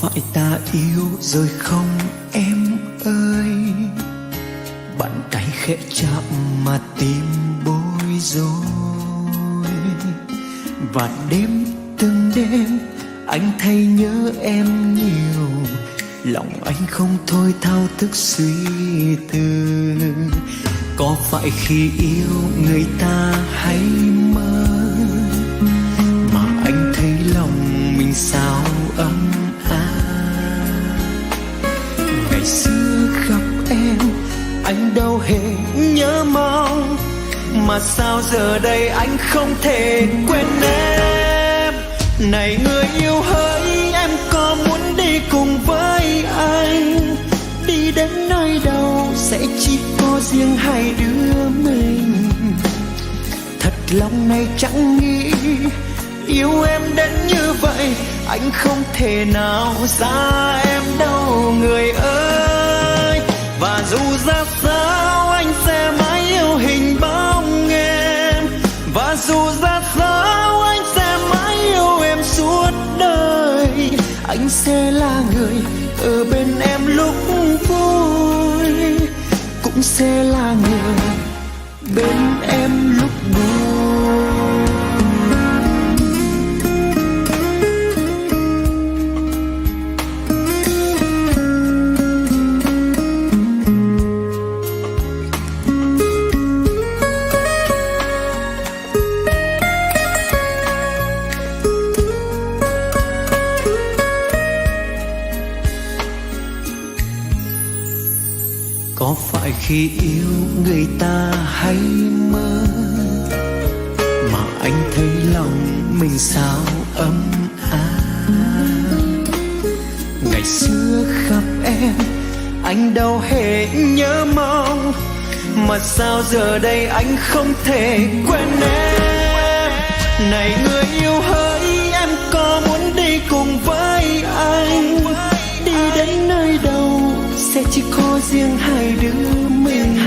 phải ta yêu rồi không em ơi? Bàn tay khẽ chạm mà tim bối rối. Và đêm từng đêm anh thấy nhớ em nhiều, lòng anh không thôi thao thức suy tư. Có phải khi yêu người ta hay mơ mà anh thấy lòng mình sao ấm áp? Ngày xưa gặp em anh đâu hề nhớ mong, mà sao giờ đây anh không thể quên em. Này người yêu hỡi, em có muốn đi cùng với anh? Đi đến nơi đâu sẽ chỉ có riêng hai đứa mình. Thật lòng này chẳng nghĩ yêu em đến như vậy, anh không thể nào xa em đâu người ơi. Và dù ra sao anh sẽ mãi yêu hình bóng em, và dù ra sao anh sẽ mãi yêu em suốt đời. Anh sẽ là người ở bên em lúc vui, cũng sẽ là người bên em lúc buồn. Có phải khi yêu người ta hay mơ mà anh thấy lòng mình sao ấm áp? Ngày xưa gặp em anh đâu hề nhớ mong, mà sao giờ đây anh không thể quên em. Này người yêu hỡi, em có muốn đi cùng với anh? Đi đến nơi đâu sẽ chỉ có riêng hai đứa mình.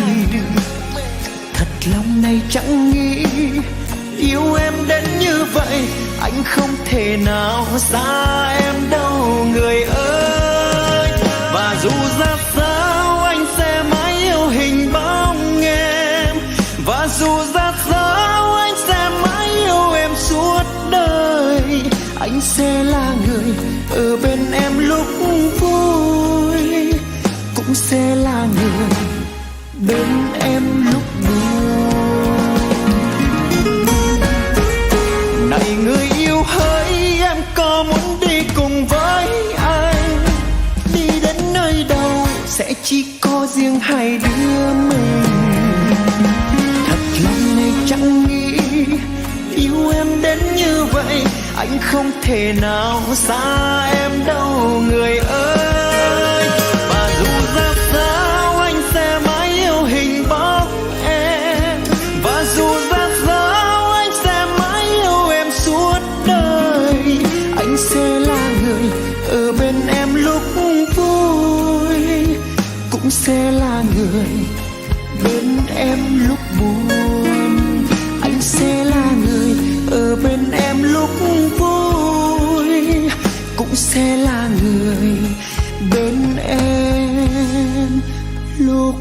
Thật lòng này chẳng nghĩ yêu em đến như vậy, anh không thể nào xa em đâu người ơi. Và dù ra sao anh sẽ mãi yêu hình bóng em, và dù ra sao anh sẽ mãi yêu em suốt đời. Anh sẽ là người ở bên em lúc vui, cũng sẽ là người bên em lúc buồn. Này người yêu hỡi, em có muốn đi cùng với anh? Đi đến nơi đâu sẽ chỉ có riêng hai đứa mình. Thật lòng này chẳng nghĩ yêu em đến như vậy, anh không thể nào xa em đâu người ơi. Và dù ra sao anh sẽ mãi yêu hình bóng em, và dù ra sao anh sẽ mãi yêu em suốt đời. Anh sẽ là người ở bên em lúc vui, cũng sẽ là người bên em lúc buồn. Anh sẽ là người ở bên em lúc vui, cũng sẽ là người bên em lúc